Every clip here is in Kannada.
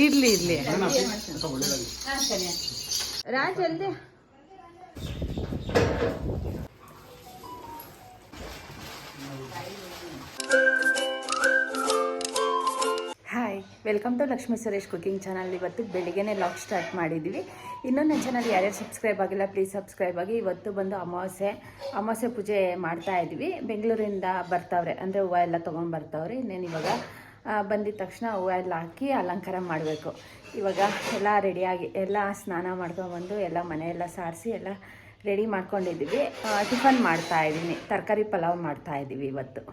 ಇರ್ಲಿ ಇರ್ಲಿ ರಾಜ್ ಜಲ್ದಿ. Hi, welcome to Lakshmi Suresh cooking channel. ಇವತ್ತು ಬೆಳಿಗ್ಗೆನೇ ಲಾಗ್ ಸ್ಟಾರ್ಟ್ ಮಾಡಿದ್ದೀವಿ. ಇನ್ನೂ ನನ್ನ ಚಾನಲ್ ಯಾರ್ಯಾರು ಸಬ್ಸ್ಕ್ರೈಬ್ ಆಗಿಲ್ಲ ಪ್ಲೀಸ್ ಸಬ್ಸ್ಕ್ರೈಬ್ ಆಗಿ. ಇವತ್ತು ಬಂದು ಅಮಾವಾಸ್ಯೆ ಪೂಜೆ ಮಾಡ್ತಾ ಇದ್ವಿ. ಬೆಂಗಳೂರಿಂದ ಬರ್ತಾವ್ರೆ, ಅಂದರೆ ಹೂವು ಎಲ್ಲ ತೊಗೊಂಬರ್ತಾವ್ರೆ. ಇನ್ನೇನು ಇವಾಗ ಬಂದಿದ ತಕ್ಷಣ ಹೂವು ಎಲ್ಲ ಹಾಕಿ ಅಲಂಕಾರ ಮಾಡಬೇಕು. ಇವಾಗ ಎಲ್ಲ ರೆಡಿಯಾಗಿ ಎಲ್ಲ ಸ್ನಾನ ಮಾಡ್ಕೊಂಡ್ಬಂದು ಎಲ್ಲ ಮನೆಯೆಲ್ಲ ಸಾರಿಸಿ ಎಲ್ಲ ರೆಡಿ ಮಾಡ್ಕೊಂಡಿದ್ದೀವಿ. ಟಿಫನ್ ಮಾಡ್ತಾಯಿದ್ದೀನಿ, ತರಕಾರಿ ಪಲಾವ್ ಮಾಡ್ತಾಯಿದ್ದೀವಿ ಇವತ್ತು.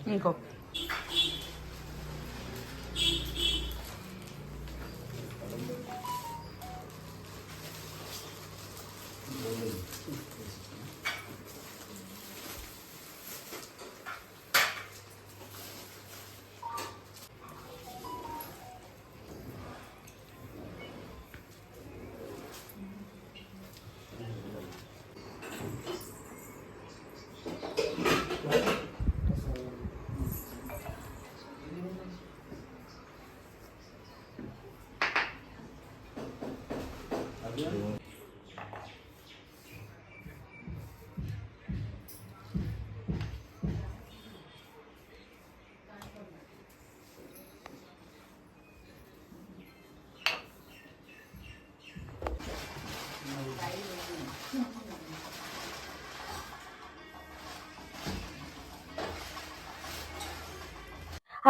Nico.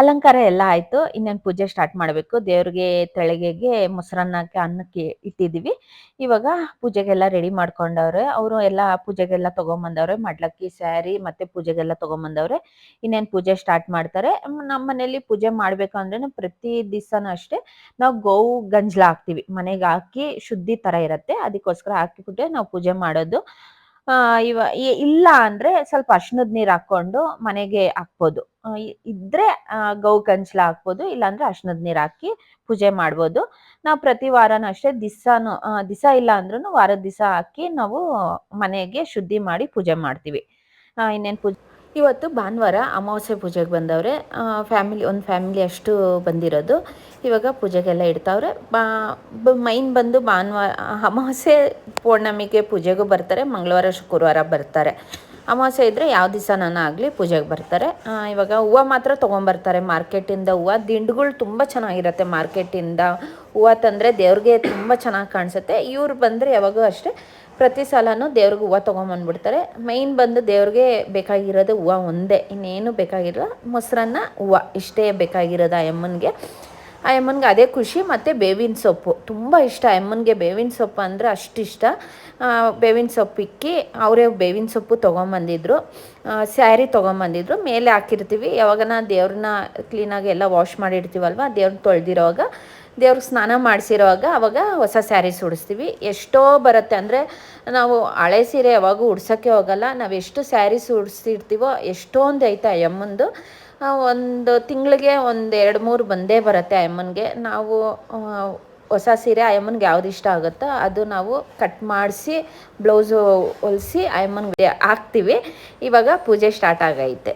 ಅಲಂಕಾರ ಎಲ್ಲ ಆಯಿತು. ಇನ್ನೇನು ಪೂಜೆ ಸ್ಟಾರ್ಟ್ ಮಾಡಬೇಕು. ದೇವ್ರಿಗೆ ತಳಿಗೆಗೆ ಮೊಸರನ್ನಕ್ಕೆ ಅನ್ನಕ್ಕೆ ಇಟ್ಟಿದ್ದೀವಿ. ಇವಾಗ ಪೂಜೆಗೆಲ್ಲ ರೆಡಿ ಮಾಡ್ಕೊಂಡವ್ರೆ. ಅವರು ಎಲ್ಲ ಪೂಜೆಗೆಲ್ಲ ತೊಗೊಂಬಂದವ್ರೆ. ಮಡ್ಲಕ್ಕಿ, ಸ್ಯಾರಿ ಮತ್ತು ಪೂಜೆಗೆಲ್ಲ ತೊಗೊಂಬಂದವ್ರೆ. ಇನ್ನೇನು ಪೂಜೆ ಸ್ಟಾರ್ಟ್ ಮಾಡ್ತಾರೆ. ನಮ್ಮ ಮನೇಲಿ ಪೂಜೆ ಮಾಡಬೇಕು ಅಂದ್ರೆ ಪ್ರತಿ ದಿವಸನೂ ಅಷ್ಟೇ ನಾವು ಗೋವು ಗಂಜಲ ಹಾಕ್ತೀವಿ. ಮನೆಗೆ ಹಾಕಿ ಶುದ್ಧಿ ಥರ ಇರುತ್ತೆ, ಅದಕ್ಕೋಸ್ಕರ ಹಾಕಿಬಿಟ್ಟೆ ನಾವು ಪೂಜೆ ಮಾಡೋದು. ಇಲ್ಲ ಅಂದರೆ ಸ್ವಲ್ಪ ಅರ್ಶಿನದ ನೀರು ಹಾಕ್ಕೊಂಡು ಮನೆಗೆ ಹಾಕ್ಬೋದು. ಇದ್ದರೆ ಗೌ ಗಂಜಲ ಹಾಕ್ಬೋದು, ಇಲ್ಲಾಂದರೆ ಅರ್ಶಿನದ ನೀರು ಹಾಕಿ ಪೂಜೆ ಮಾಡ್ಬೋದು. ನಾವು ಪ್ರತಿ ವಾರನೂ ಅಷ್ಟೇ ದಿವಸ ಇಲ್ಲ ಅಂದ್ರೂ ವಾರದ ದಿವಸ ಹಾಕಿ ನಾವು ಮನೆಗೆ ಶುದ್ಧಿ ಮಾಡಿ ಪೂಜೆ ಮಾಡ್ತೀವಿ. ಇನ್ನೇನು ಪೂಜೆ ಇವತ್ತು ಭಾನುವಾರ ಅಮಾವಾಸ್ಯೆ ಪೂಜೆಗೆ ಬಂದವ್ರೆ. ಒಂದು ಫ್ಯಾಮಿಲಿ ಅಷ್ಟು ಬಂದಿರೋದು. ಇವಾಗ ಪೂಜೆಗೆಲ್ಲ ಇಡ್ತಾವ್ರೆ. ಮೈನ್ ಬಂದು ಭಾನುವಾರ ಅಮಾವಾಸ್ಯೆ ಪೌರ್ಣಮಿಗೆ ಪೂಜೆಗೂ ಬರ್ತಾರೆ, ಮಂಗಳವಾರ ಶುಕ್ರವಾರ ಬರ್ತಾರೆ. ಅಮಾವಾಸ್ಯೆ ಇದ್ದರೆ ಯಾವ ದಿವಸನಾನ ಆಗಲಿ ಪೂಜೆಗೆ ಬರ್ತಾರೆ. ಇವಾಗ ಹೂವು ಮಾತ್ರ ತೊಗೊಂಬರ್ತಾರೆ ಮಾರ್ಕೆಟಿಂದ. ಹೂವು ದಿಂಡುಗಳು ತುಂಬ ಚೆನ್ನಾಗಿರುತ್ತೆ. ಮಾರ್ಕೆಟಿಂದ ಹೂವು ತಂದರೆ ದೇವ್ರಿಗೆ ತುಂಬ ಚೆನ್ನಾಗಿ ಕಾಣಿಸುತ್ತೆ. ಇವ್ರು ಬಂದರೆ ಯಾವಾಗೂ ಅಷ್ಟೇ ಪ್ರತಿ ಸಲನೂ ದೇವ್ರಿಗೆ ಹೂವು ತೊಗೊಂಬಂದ್ಬಿಡ್ತಾರೆ. ಮೈನ್ ಬಂದು ದೇವ್ರಿಗೆ ಬೇಕಾಗಿರೋದು ಹೂವು ಒಂದೇ, ಇನ್ನೇನು ಬೇಕಾಗಿರೋ ಮೊಸರನ್ನ ಹೂವು ಇಷ್ಟೇ ಬೇಕಾಗಿರೋದು ಆ ಅಮ್ಮನಿಗೆ ಅದೇ ಖುಷಿ. ಮತ್ತು ಬೇವಿನ ಸೊಪ್ಪು ತುಂಬ ಇಷ್ಟ ಅಮ್ಮನಿಗೆ. ಬೇವಿನ ಸೊಪ್ಪು ಅಂದರೆ ಅಷ್ಟು ಇಷ್ಟ. ಬೇವಿನ ಸೊಪ್ಪು ಇಕ್ಕಿ ಅವರೇ ಬೇವಿನ ಸೊಪ್ಪು ತೊಗೊಂಬಂದಿದ್ರು. ಸ್ಯಾರಿ ತೊಗೊಂಬಂದಿದ್ರು. ಮೇಲೆ ಹಾಕಿರ್ತೀವಿ. ಯಾವಾಗನ ದೇವ್ರನ್ನ ಕ್ಲೀನಾಗಿ ಎಲ್ಲ ವಾಶ್ ಮಾಡಿರ್ತೀವಲ್ವ, ದೇವ್ರನ್ನ ತೊಳೆದಿರೋವಾಗ, ದೇವ್ರಿಗೆ ಸ್ನಾನ ಮಾಡಿಸಿರೋವಾಗ ಅವಾಗ ಹೊಸ ಸ್ಯಾರಿ ಉಡಿಸ್ತೀವಿ. ಎಷ್ಟೋ ಬರುತ್ತೆ, ಅಂದರೆ ನಾವು ಹಳೆ ಸೀರೆ ಯಾವಾಗೂ ಉಡ್ಸೋಕ್ಕೆ ಹೋಗಲ್ಲ. ನಾವು ಎಷ್ಟು ಸ್ಯಾರೀಸ್ ಉಡಿಸಿರ್ತೀವೋ ಎಷ್ಟೊಂದು ಐತೆ ಅಮ್ಮಂದು. ಒಂದು ತಿಂಗಳಿಗೆ ಒಂದು 2-3 ಬಂದೇ ಬರುತ್ತೆ ಅಮ್ಮನಿಗೆ. ನಾವು ಹೊಸ ಸೀರೆ ಅಮ್ಮನಿಗೆ ಯಾವ್ದು ಇಷ್ಟ ಆಗುತ್ತೋ ಅದು ನಾವು ಕಟ್ ಮಾಡಿಸಿ ಬ್ಲೌಸು ಹೊಲಿಸಿ ಅಮ್ಮನಿಗೆ ಹಾಕ್ತೀವಿ. ಇವಾಗ ಪೂಜೆ ಸ್ಟಾರ್ಟ್ ಆಗೈತೆ.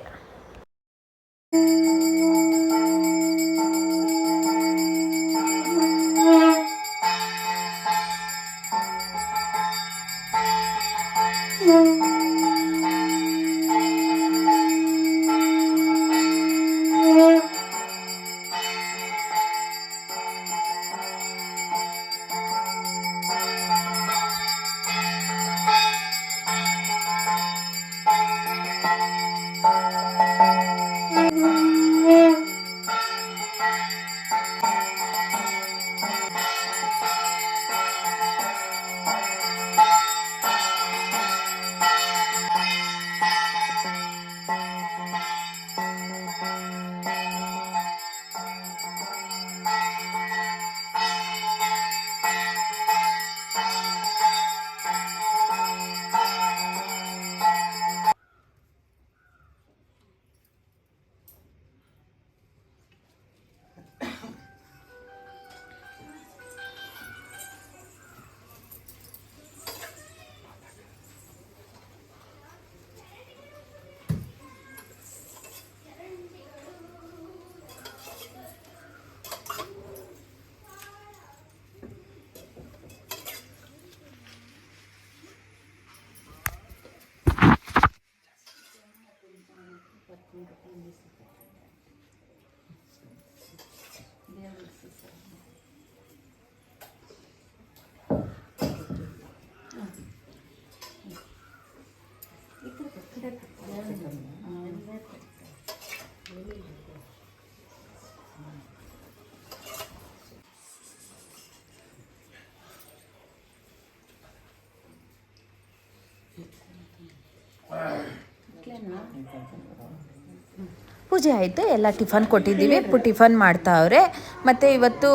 ಪೂಜೆ ಆಯಿತು, ಎಲ್ಲ ಟಿಫನ್ ಕೊಟ್ಟಿದ್ದೀವಿ. ಟಿಫನ್ ಮಾಡ್ತಾವ್ರೆ. ಮತ್ತು ಇವತ್ತು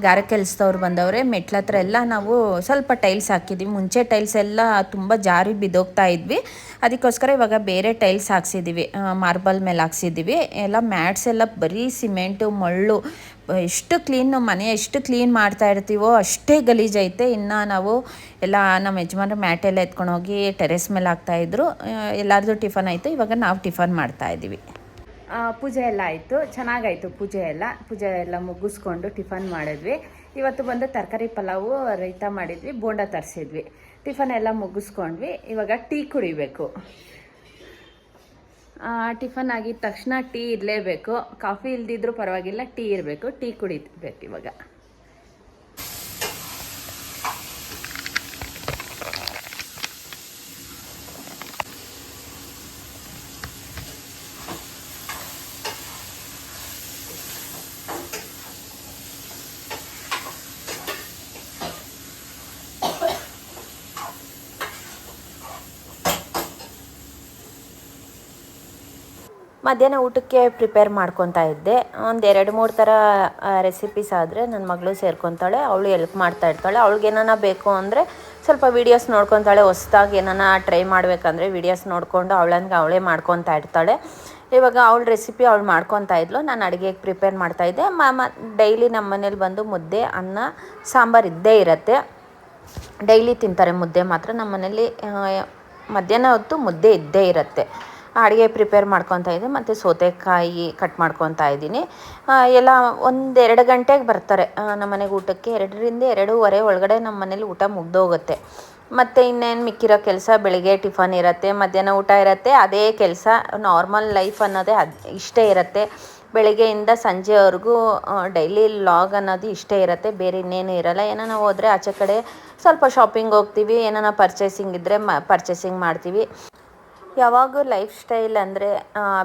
ಗಾರೆ ಕೆಲಸದವ್ರು ಬಂದವ್ರೆ. ಮೆಟ್ಲ ಹತ್ರ ಎಲ್ಲ ನಾವು ಸ್ವಲ್ಪ ಟೈಲ್ಸ್ ಹಾಕಿದ್ದೀವಿ. ಮುಂಚೆ ಟೈಲ್ಸ್ ಎಲ್ಲ ತುಂಬ ಜಾರಿ ಬಿದ್ದೋಗ್ತಾ ಇದ್ವಿ. ಅದಕ್ಕೋಸ್ಕರ ಇವಾಗ ಬೇರೆ ಟೈಲ್ಸ್ ಹಾಕ್ಸಿದ್ದೀವಿ, ಮಾರ್ಬಲ್ ಮೇಲೆ ಹಾಕ್ಸಿದ್ದೀವಿ. ಎಲ್ಲ ಮ್ಯಾಟ್ಸ್ ಎಲ್ಲ ಬರೀ ಸಿಮೆಂಟು ಮಳ್ಳು, ಎಷ್ಟು ಮನೆ ಎಷ್ಟು ಕ್ಲೀನ್ ಮಾಡ್ತಾ ಇರ್ತೀವೋ ಅಷ್ಟೇ ಗಲೀಜೈತೆ. ಇನ್ನು ನಾವು ಎಲ್ಲ ನಮ್ಮ ಯಜಮಾನ್ರು ಮ್ಯಾಟೆಲ್ಲ ಎತ್ಕೊಂಡು ಹೋಗಿ ಟೆರೆಸ್ ಮೇಲೆ ಹಾಕ್ತಾಯಿದ್ರು. ಎಲ್ಲರದು ಟಿಫನ್ ಆಯಿತು. ಇವಾಗ ನಾವು ಟಿಫನ್ ಮಾಡ್ತಾಯಿದ್ದೀವಿ. ಪೂಜೆ ಎಲ್ಲ ಆಯಿತು, ಚೆನ್ನಾಗಾಯಿತು. ಪೂಜೆ ಎಲ್ಲ ಮುಗಿಸ್ಕೊಂಡು ಟಿಫನ್ ಮಾಡಿದ್ವಿ. ಇವತ್ತು ಬಂದು ತರಕಾರಿ ಪಲಾವು, ರೈತ ಮಾಡಿದ್ವಿ, ಬೋಂಡ ತರಿಸಿದ್ವಿ. ಟಿಫನ್ ಎಲ್ಲ ಮುಗಿಸ್ಕೊಂಡ್ವಿ. ಇವಾಗ ಟೀ ಕುಡಿಬೇಕು. ಟಿಫನ್ ಆಗಿದ ತಕ್ಷಣ ಟೀ ಇರಲೇಬೇಕು. ಕಾಫಿ ಇಲ್ದಿದ್ರೂ ಪರವಾಗಿಲ್ಲ, ಟೀ ಇರಬೇಕು. ಟೀ ಕುಡಿಬೇಕು ಇವಾಗ. ಮಧ್ಯಾಹ್ನ ಊಟಕ್ಕೆ ಪ್ರಿಪೇರ್ ಮಾಡ್ಕೊತಾ ಇದ್ದೆ. ಒಂದು 2-3 ಥರ ರೆಸಿಪೀಸ್ ಆದರೆ ನನ್ನ ಮಗಳು ಸೇರ್ಕೊತಾಳೆ. ಅವಳು ಎಲ್ಪ್ ಮಾಡ್ತಾ ಇರ್ತಾಳೆ. ಅವಳಿಗೆ ಏನಾನ ಬೇಕು ಅಂದರೆ ಸ್ವಲ್ಪ ವೀಡಿಯೋಸ್ ನೋಡ್ಕೊತಾಳೆ. ಹೊಸ್ದಾಗಿ ಏನಾನ ಟ್ರೈ ಮಾಡಬೇಕಂದ್ರೆ ವೀಡಿಯೋಸ್ ನೋಡಿಕೊಂಡು ಅವಳೇ ಮಾಡ್ಕೊತಾ ಇರ್ತಾಳೆ. ಇವಾಗ ಅವಳ ರೆಸಿಪಿ ಅವಳು ಮಾಡ್ಕೊತಾ ಇದ್ಲು. ನಾನು ಅಡುಗೆಗೆ ಪ್ರಿಪೇರ್ ಮಾಡ್ತಾಯಿದ್ದೆ. ಡೈಲಿ ನಮ್ಮ ಮನೇಲಿ ಬಂದು ಮುದ್ದೆ, ಅನ್ನ, ಸಾಂಬಾರು ಇದ್ದೇ ಇರುತ್ತೆ. ಡೈಲಿ ತಿಂತಾರೆ ಮುದ್ದೆ ಮಾತ್ರ. ನಮ್ಮ ಮನೇಲಿ ಮಧ್ಯಾಹ್ನ ಹೊತ್ತು ಮುದ್ದೆ ಇದ್ದೇ ಇರುತ್ತೆ. ಅಡುಗೆ ಪ್ರಿಪೇರ್ ಮಾಡ್ಕೊತಾ ಇದ್ದೆ. ಮತ್ತು ಸೌತೆಕಾಯಿ ಕಟ್ ಮಾಡ್ಕೊತಾ ಇದ್ದೀನಿ. ಎಲ್ಲ 1-2 ಗಂಟೆಗೆ ಬರ್ತಾರೆ ನಮ್ಮ ಮನೆಗೆ ಊಟಕ್ಕೆ. 2ರಿಂದ 2:15 ಒಳಗಡೆ ನಮ್ಮ ಮನೇಲಿ ಊಟ ಮುಗ್ದೋಗುತ್ತೆ. ಮತ್ತು ಇನ್ನೇನು ಮಿಕ್ಕಿರೋ ಕೆಲಸ, ಬೆಳಿಗ್ಗೆ ಟಿಫನ್ ಇರುತ್ತೆ, ಮಧ್ಯಾಹ್ನ ಊಟ ಇರುತ್ತೆ. ಅದೇ ಕೆಲಸ, ನಾರ್ಮಲ್ ಲೈಫ್ ಅನ್ನೋದೇ ಇಷ್ಟೇ ಇರುತ್ತೆ. ಬೆಳಗ್ಗೆಯಿಂದ ಸಂಜೆವರೆಗೂ ಡೈಲಿ ಲಾಗ್ ಅನ್ನೋದು ಇಷ್ಟೇ ಇರುತ್ತೆ. ಬೇರೆ ಇನ್ನೇನು ಇರೋಲ್ಲ. ಏನಾನ ಹೋದರೆ ಆಚೆ ಕಡೆ ಸ್ವಲ್ಪ ಶಾಪಿಂಗ್ ಹೋಗ್ತೀವಿ. ಏನಾನ ಪರ್ಚೇಸಿಂಗ್ ಇದ್ದರೆ ಪರ್ಚೇಸಿಂಗ್ ಮಾಡ್ತೀವಿ. ಯಾವಾಗೂ ಲೈಫ್ ಸ್ಟೈಲ್ ಅಂದರೆ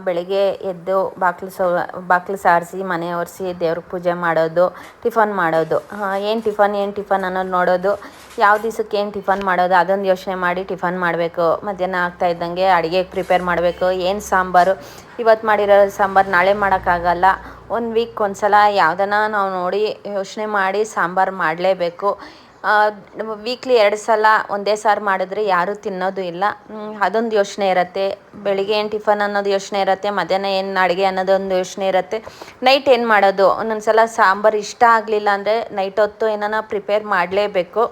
ಬೆಳಗ್ಗೆ ಎದ್ದು ಬಾಗಿಲು ಸಾರಿಸಿ, ಮನೆ ಒರೆಸಿ, ದೇವ್ರಿಗೆ ಪೂಜೆ ಮಾಡೋದು, ಟಿಫನ್ ಮಾಡೋದು. ಏನು ಟಿಫನ್ ಅನ್ನೋದು ನೋಡೋದು. ಯಾವ ದಿವಸಕ್ಕೆ ಏನು ಟಿಫನ್ ಮಾಡೋದು ಅದೊಂದು ಯೋಚನೆ ಮಾಡಿ ಟಿಫನ್ ಮಾಡಬೇಕು. ಮಧ್ಯಾಹ್ನ ಆಗ್ತಾ ಇದ್ದಂಗೆ ಅಡುಗೆಗೆ ಪ್ರಿಪೇರ್ ಮಾಡಬೇಕು. ಏನು ಸಾಂಬಾರು, ಇವತ್ತು ಮಾಡಿರೋ ಸಾಂಬಾರು ನಾಳೆ ಮಾಡೋಕ್ಕಾಗಲ್ಲ. 1 ವೀಕ್ ಒಂದ್ಸಲ ಯಾವುದನ್ನ ನಾವು ನೋಡಿ ಯೋಚನೆ ಮಾಡಿ ಸಾಂಬಾರು ಮಾಡಲೇಬೇಕು. ವೀಕ್ಲಿ 2 ಸಲ ಒಂದೇ ಸಾರು ಮಾಡಿದ್ರೆ ಯಾರೂ ತಿನ್ನೋದು ಇಲ್ಲ. ಅದೊಂದು ಯೋಚನೆ ಇರುತ್ತೆ. ಬೆಳಿಗ್ಗೆ ಏನು ಟಿಫನ್ ಅನ್ನೋದು ಯೋಚನೆ ಇರುತ್ತೆ. ಮಧ್ಯಾಹ್ನ ಏನು ಅಡುಗೆ ಅನ್ನೋದೊಂದು ಯೋಚನೆ ಇರುತ್ತೆ. ನೈಟ್ ಏನು ಮಾಡೋದು, ಒಂದೊಂದು ಸಲ ಸಾಂಬಾರು ಇಷ್ಟ ಆಗಲಿಲ್ಲ ಅಂದರೆ ನೈಟ್ ಹೊತ್ತು ಏನಾನ ಪ್ರಿಪೇರ್ ಮಾಡಲೇಬೇಕು.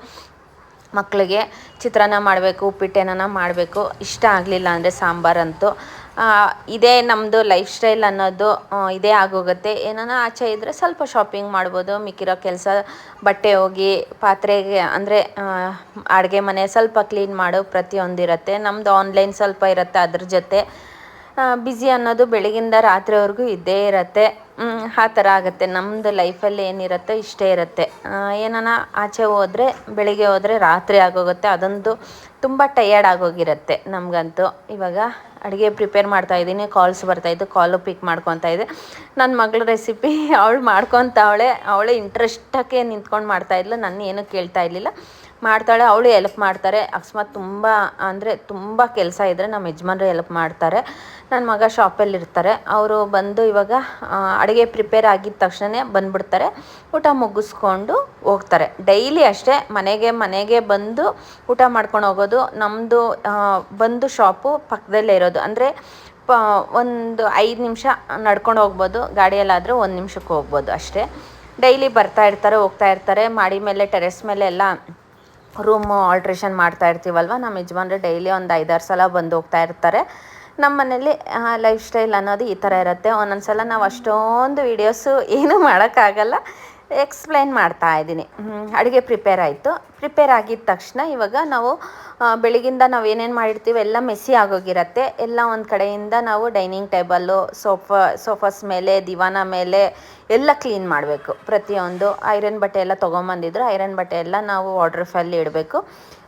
ಮಕ್ಕಳಿಗೆ ಚಿತ್ರಾನ್ನ ಮಾಡಬೇಕು, ಉಪ್ಪಿಟ್ಟು ಏನಾನ ಮಾಡಬೇಕು. ಇಷ್ಟ ಆಗಲಿಲ್ಲ ಅಂದರೆ ಸಾಂಬಾರಂತೂ. ಇದೇ ನಮ್ಮದು ಲೈಫ್ ಸ್ಟೈಲ್ ಅನ್ನೋದು ಇದೇ ಆಗೋಗುತ್ತೆ. ಏನಾನ ಆಚೆ ಇದ್ದರೆ ಸ್ವಲ್ಪ ಶಾಪಿಂಗ್ ಮಾಡ್ಬೋದು. ಮಿಕ್ಕಿರೋ ಕೆಲಸ, ಬಟ್ಟೆ ಹೋಗಿ, ಪಾತ್ರೆಗೆ ಅಂದರೆ ಅಡುಗೆ ಮನೆ ಸ್ವಲ್ಪ ಕ್ಲೀನ್ ಮಾಡೋ ಪ್ರತಿಯೊಂದಿರುತ್ತೆ. ನಮ್ಮದು ಆನ್ಲೈನ್ ಸ್ವಲ್ಪ ಇರುತ್ತೆ. ಅದ್ರ ಜೊತೆ ಬ್ಯುಸಿ ಅನ್ನೋದು ಬೆಳಗಿಂದ ರಾತ್ರಿವರೆಗೂ ಇದ್ದೇ ಇರುತ್ತೆ. ಆ ಥರ ಆಗುತ್ತೆ. ನಮ್ಮದು ಲೈಫಲ್ಲಿ ಏನಿರುತ್ತೆ ಇಷ್ಟೇ ಇರುತ್ತೆ. ಏನಾನ ಆಚೆ ಹೋದರೆ, ಬೆಳಿಗ್ಗೆ ಹೋದರೆ ರಾತ್ರಿ ಆಗೋಗುತ್ತೆ. ಅದೊಂದು ತುಂಬ ಟಯರ್ಡ್ ಆಗೋಗಿರುತ್ತೆ ನಮಗಂತೂ. ಇವಾಗ ಅಡುಗೆ ಪ್ರಿಪೇರ್ ಮಾಡ್ತಾಯಿದ್ದೀನಿ. ಕಾಲ್ಸ್ ಬರ್ತಾಯಿದ್ದು, ಕಾಲು ಪಿಕ್ ಮಾಡ್ಕೊತಾ ಇದ್ದೆ. ನನ್ನ ಮಗಳ ರೆಸಿಪಿ ಅವಳು ಮಾಡ್ಕೊತಾವಳೆ. ಅವಳೇ ಇಂಟ್ರೆಸ್ಟಾಗೆ ನಿಂತ್ಕೊಂಡು ಮಾಡ್ತಾಯಿದ್ಲು. ನನ್ನ ಏನೂ ಕೇಳ್ತಾ ಇರಲಿಲ್ಲ. ಮಾಡ್ತಾಳೆ. ಅವಳು ಎಲ್ಪ್ ಮಾಡ್ತಾರೆ. ಅಕಸ್ಮಾತ್ ತುಂಬ ಕೆಲಸ ಇದ್ದರೆ ನಮ್ಮ ಯಜಮಾನ್ರು ಎಲ್ಪ್ ಮಾಡ್ತಾರೆ. ನನ್ನ ಮಗ ಶಾಪಲ್ಲಿ ಇರ್ತಾರೆ. ಅವರು ಬಂದು ಇವಾಗ ಅಡುಗೆ ಪ್ರಿಪೇರ್ ಆಗಿದ ತಕ್ಷಣ ಬಂದುಬಿಡ್ತಾರೆ. ಊಟ ಮುಗಿಸ್ಕೊಂಡು ಹೋಗ್ತಾರೆ. ಡೈಲಿ ಅಷ್ಟೇ. ಮನೆಗೆ ಬಂದು ಊಟ ಮಾಡ್ಕೊಂಡು ಹೋಗೋದು. ನಮ್ಮದು ಬಂದು ಶಾಪು ಪಕ್ಕದಲ್ಲೇ ಇರೋದು. ಅಂದರೆ ಒಂದು 5 ನಿಮಿಷ ನಡ್ಕೊಂಡು ಹೋಗ್ಬೋದು. ಗಾಡಿಯಲ್ಲಾದರೆ 1 ನಿಮಿಷಕ್ಕೆ ಹೋಗ್ಬೋದು ಅಷ್ಟೇ. ಡೈಲಿ ಬರ್ತಾ ಇರ್ತಾರೆ, ಹೋಗ್ತಾ ಇರ್ತಾರೆ. ಮಾಡಿ ಮೇಲೆ ಟೆರೆಸ್ ಮೇಲೆ ಎಲ್ಲ ರೂಮು ಆಲ್ಟ್ರೇಷನ್ ಮಾಡ್ತಾ ಇರ್ತೀವಲ್ವ. ನಮ್ಮ ಯಜಮಾನ್ರು ಡೈಲಿ ಒಂದು 5-6 ಸಲ ಬಂದು ಹೋಗ್ತಾ ಇರ್ತಾರೆ. ನಮ್ಮ ಮನೇಲಿ ಲೈಫ್ ಸ್ಟೈಲ್ ಅನ್ನೋದು ಈ ಥರ ಇರುತ್ತೆ. ಒಂದೊಂದು ಸಲ ನಾವು ಅಷ್ಟೊಂದು ವೀಡಿಯೋಸು ಏನೂ ಮಾಡೋಕ್ಕಾಗಲ್ಲ. ಎಕ್ಸ್ಪ್ಲೈನ್ ಮಾಡ್ತಾ ಇದ್ದೀನಿ. ಅಡುಗೆ ಪ್ರಿಪೇರ್ ಆಯಿತು. ಪ್ರಿಪೇರ್ ಆಗಿದ ತಕ್ಷಣ ಇವಾಗ ನಾವು ಬೆಳಗಿಂದ ನಾವು ಏನೇನು ಮಾಡಿರ್ತೀವಿ ಎಲ್ಲ ಮೆಸ್ಸಿ ಆಗೋಗಿರತ್ತೆ. ಎಲ್ಲ ಒಂದು ಕಡೆಯಿಂದ ನಾವು ಡೈನಿಂಗ್ ಟೇಬಲ್ಲು, ಸೋಫಾಸ್ ಮೇಲೆ, ದಿವಾನ ಮೇಲೆ ಎಲ್ಲ ಕ್ಲೀನ್ ಮಾಡಬೇಕು. ಪ್ರತಿಯೊಂದು ಐರನ್ ಬಟ್ಟೆ ಎಲ್ಲ ತೊಗೊಂಬಂದಿದ್ರು, ಐರನ್ ಬಟ್ಟೆ ಎಲ್ಲ ನಾವು ವಾರ್ಡ್ರೋಬಲ್ಲಿ ಇಡಬೇಕು.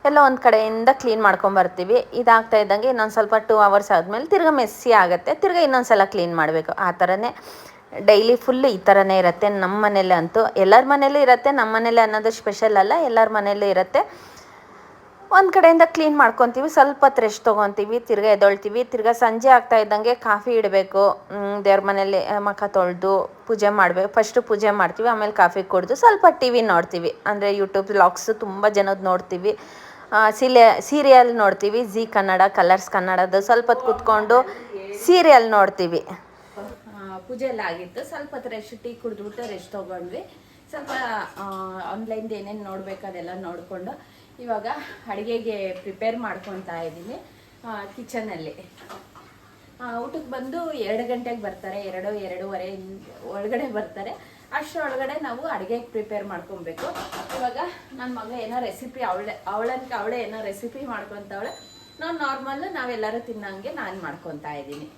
ಎಲ್ಲ ಒಂದು ಕಡೆಯಿಂದ ಕ್ಲೀನ್ ಮಾಡ್ಕೊಂಬರ್ತೀವಿ. ಇದಾಗ್ತಾ ಇದ್ದಂಗೆ ಇನ್ನೊಂದು ಸ್ವಲ್ಪ 2 ಅವರ್ಸ್ ಆದಮೇಲೆ ತಿರ್ಗಾ ಮೆಸ್ಸಿ ಆಗುತ್ತೆ. ತಿರ್ಗಾ ಇನ್ನೊಂದು ಸಲ ಕ್ಲೀನ್ ಮಾಡಬೇಕು. ಆ ಥರನೇ ಡೈಲಿ ಫುಲ್ಲು ಈ ಥರನೇ ಇರುತ್ತೆ ನಮ್ಮ ಮನೇಲಿ ಅಂತೂ. ಎಲ್ಲರ ಮನೇಲೂ ಇರುತ್ತೆ, ನಮ್ಮ ಮನೇಲಿ ಅನ್ನೋದು ಸ್ಪೆಷಲ್ ಅಲ್ಲ, ಎಲ್ಲರ ಮನೇಲೂ ಇರುತ್ತೆ. ಒಂದು ಕಡೆಯಿಂದ ಕ್ಲೀನ್ ಮಾಡ್ಕೊತೀವಿ, ಸ್ವಲ್ಪ ಹೊತ್ತು ರೆಸ್ಟ್ ತೊಗೊತೀವಿ, ತಿರ್ಗಾ ಎದ್ದೊಳ್ತೀವಿ. ತಿರ್ಗಾ ಸಂಜೆ ಆಗ್ತಾ ಇದ್ದಂಗೆ ಕಾಫಿ ಇಡಬೇಕು. ದೇವ್ರ ಮನೇಲಿ ಮುಖ ತೊಳೆದು ಪೂಜೆ ಮಾಡಬೇಕು. ಫಸ್ಟು ಪೂಜೆ ಮಾಡ್ತೀವಿ, ಆಮೇಲೆ ಕಾಫಿ ಕುಡಿದು ಸ್ವಲ್ಪ ಟಿ ವಿ ನೋಡ್ತೀವಿ. ಅಂದರೆ ಯೂಟ್ಯೂಬ್ ವ್ಲಾಗ್ಸು ತುಂಬ ಜನದ್ದು ನೋಡ್ತೀವಿ. ಸೀರಿಯಲ್ ನೋಡ್ತೀವಿ. ಜೀ ಕನ್ನಡ, ಕಲರ್ಸ್ ಕನ್ನಡದ್ದು ಸ್ವಲ್ಪ ಹೊತ್ತು ಕೂತ್ಕೊಂಡು ಸೀರಿಯಲ್ ನೋಡ್ತೀವಿ. ಪೂಜೆ ಎಲ್ಲ ಆಗಿತ್ತು. ಸ್ವಲ್ಪ ಹೊತ್ತು ರೆಸ್ಟ್, ಟೀ ಕುಡಿದ್ಬಿಟ್ಟು ರೆಸ್ಟ್ ತೊಗೊಂಡ್ವಿ. ಸ್ವಲ್ಪ ಆನ್ಲೈನ್ದು ಏನೇನು ನೋಡಬೇಕು ಅದೆಲ್ಲ ನೋಡಿಕೊಂಡು ಇವಾಗ ಅಡುಗೆಗೆ ಪ್ರಿಪೇರ್ ಮಾಡ್ಕೊತಾ ಇದ್ದೀನಿ ಕಿಚನಲ್ಲಿ. ಊಟಕ್ಕೆ ಬಂದು 2 ಗಂಟೆಗೆ ಬರ್ತಾರೆ, 2-2:30 ಒಳಗಡೆ ಬರ್ತಾರೆ. ಅಷ್ಟರೊಳಗಡೆ ನಾವು ಅಡುಗೆಗೆ ಪ್ರಿಪೇರ್ ಮಾಡ್ಕೊಬೇಕು. ಇವಾಗ ನನ್ನ ಮಗ ಏನೋ ರೆಸಿಪಿ ಅವಳೇ ಏನೋ ರೆಸಿಪಿ ಮಾಡ್ಕೊತಾವಳೆ. ನಾವು ನಾರ್ಮಲ್ಲು ನಾವೆಲ್ಲರೂ ತಿನ್ನೋಂಗೆ ನಾನು ಮಾಡ್ಕೊತಾ ಇದ್ದೀನಿ.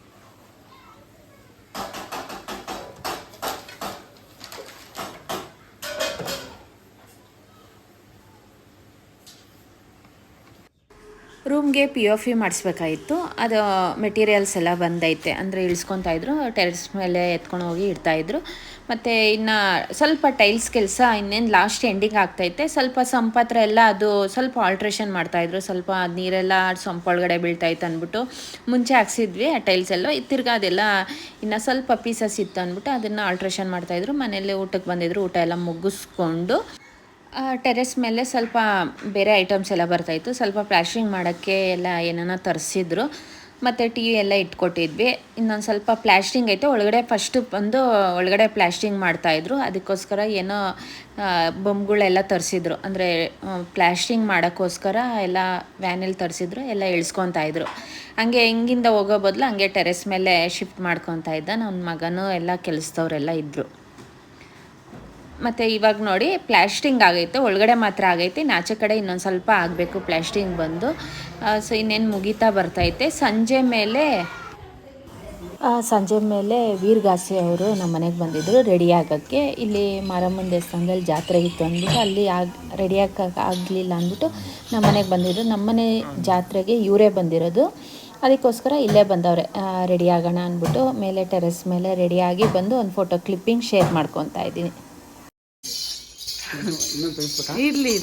ರೂಮ್ಗೆ POP ಮಾಡಿಸ್ಬೇಕಾಗಿತ್ತು. ಅದು ಮೆಟೀರಿಯಲ್ಸ್ ಎಲ್ಲ ಬಂದೈತೆ. ಅಂದರೆ ಇಳಿಸ್ಕೊತಾ ಇದ್ರು, ಟೆರೆಸ್ ಮೇಲೆ ಎತ್ಕೊಂಡು ಹೋಗಿ ಇಡ್ತಾಯಿದ್ರು. ಮತ್ತು ಇನ್ನು ಸ್ವಲ್ಪ ಟೈಲ್ಸ್ ಕೆಲಸ ಇನ್ನೇನು ಲಾಸ್ಟ್ ಎಂಡಿಂಗ್ ಆಗ್ತೈತೆ. ಸ್ವಲ್ಪ ಸಂಪತ್ರ ಎಲ್ಲ ಅದು ಸ್ವಲ್ಪ ಆಲ್ಟ್ರೇಷನ್ ಮಾಡ್ತಾಯಿದ್ರು. ಸ್ವಲ್ಪ ನೀರೆಲ್ಲ ಸಂಪೊಳಗಡೆ ಬೀಳ್ತಾಯಿತ್ತು ಅಂದ್ಬಿಟ್ಟು ಮುಂಚೆ ಹಾಕ್ಸಿದ್ವಿ ಆ ಟೈಲ್ಸ್ ಎಲ್ಲ. ತಿರ್ಗಾ ಅದೆಲ್ಲ ಇನ್ನು ಸ್ವಲ್ಪ ಪೀಸಸ್ ಇತ್ತು ಅಂದ್ಬಿಟ್ಟು ಅದನ್ನು ಆಲ್ಟ್ರೇಷನ್ ಮಾಡ್ತಾಯಿದ್ರು. ಮನೇಲಿ ಊಟಕ್ಕೆ ಬಂದಿದ್ರು. ಊಟ ಎಲ್ಲ ಮುಗಿಸ್ಕೊಂಡು ಟೆರೆಸ್ ಮೇಲೆ ಸ್ವಲ್ಪ ಬೇರೆ ಐಟಮ್ಸ್ ಎಲ್ಲ ಬರ್ತಾಯಿತ್ತು. ಸ್ವಲ್ಪ ಪ್ಲಾಸ್ಟ್ರಿಂಗ್ ಮಾಡೋಕ್ಕೆ ಎಲ್ಲ ಏನಾನ ತರಿಸಿದ್ರು. ಮತ್ತು ಟಿ ವಿ ಎಲ್ಲ ಇಟ್ಕೊಟ್ಟಿದ್ವಿ. ಇನ್ನೊಂದು ಸ್ವಲ್ಪ ಪ್ಲಾಸ್ಟ್ರಿಂಗ್ ಐತೆ ಒಳಗಡೆ. ಫಸ್ಟು ಬಂದು ಒಳಗಡೆ ಪ್ಲಾಸ್ಟ್ರಿಂಗ್ ಮಾಡ್ತಾಯಿದ್ರು. ಅದಕ್ಕೋಸ್ಕರ ಏನೋ ಬೊಂಬುಗಳೆಲ್ಲ ತರಿಸಿದ್ರು. ಅಂದರೆ ಪ್ಲಾಸ್ಟ್ರಿಂಗ್ ಮಾಡೋಕ್ಕೋಸ್ಕರ ಎಲ್ಲ ವ್ಯಾನಲ್ಲಿ ತರಿಸಿದ್ರು. ಎಲ್ಲ ಇಳಿಸ್ಕೊತಾ ಇದ್ರು. ಹಂಗೆ ಹಿಂಗಿಂದ ಹೋಗೋ ಬದಲು ಹಂಗೆ ಟೆರೆಸ್ ಮೇಲೆ ಶಿಫ್ಟ್ ಮಾಡ್ಕೊತಾ ಇದ್ದ. ನನ್ನ ಮಗನೂ ಎಲ್ಲ ಕೆಲಸದವರೆಲ್ಲ ಇದ್ದರು. ಮತ್ತು ಇವಾಗ ನೋಡಿ ಪ್ಲಾಸ್ಟ್ರಿಂಗ್ ಆಗೈತೆ, ಒಳಗಡೆ ಮಾತ್ರ ಆಗೈತೆ. ಆಚೆ ಕಡೆ ಇನ್ನೊಂದು ಸ್ವಲ್ಪ ಆಗಬೇಕು ಪ್ಲಾಸ್ಟ್ರಿಂಗ್ ಬಂದು. ಸೊ ಇನ್ನೇನು ಮುಗೀತಾ ಬರ್ತೈತೆ. ಸಂಜೆ ಮೇಲೆ ವೀರಗಾಸೆ ಅವರು ನಮ್ಮ ಮನೆಗೆ ಬಂದಿದ್ದರು ರೆಡಿ ಆಗೋಕ್ಕೆ. ಇಲ್ಲಿ ಮಾರಮ್ಮನ ದೇವಸ್ಥಾನದಲ್ಲಿ ಜಾತ್ರೆ ಇತ್ತು ಅಂದ್ಬಿಟ್ಟು ಅಲ್ಲಿ ರೆಡಿ ಆಗಲಿಲ್ಲ ಅಂದ್ಬಿಟ್ಟು ನಮ್ಮ ಮನೆಗೆ ಬಂದಿದ್ರು. ನಮ್ಮನೆ ಜಾತ್ರೆಗೆ ಇವರೇ ಬಂದಿರೋದು. ಅದಕ್ಕೋಸ್ಕರ ಇಲ್ಲೇ ಬಂದವ್ರೆ ರೆಡಿ ಆಗೋಣ ಅಂದ್ಬಿಟ್ಟು. ಮೇಲೆ ಟೆರೆಸ್ ಮೇಲೆ ರೆಡಿಯಾಗಿ ಬಂದು ಒಂದು ಫೋಟೋ ಕ್ಲಿಪ್ಪಿಂಗ್ ಶೇರ್ ಮಾಡ್ಕೊತಾ ಇದ್ದೀನಿ. ಇರ್ಲಿ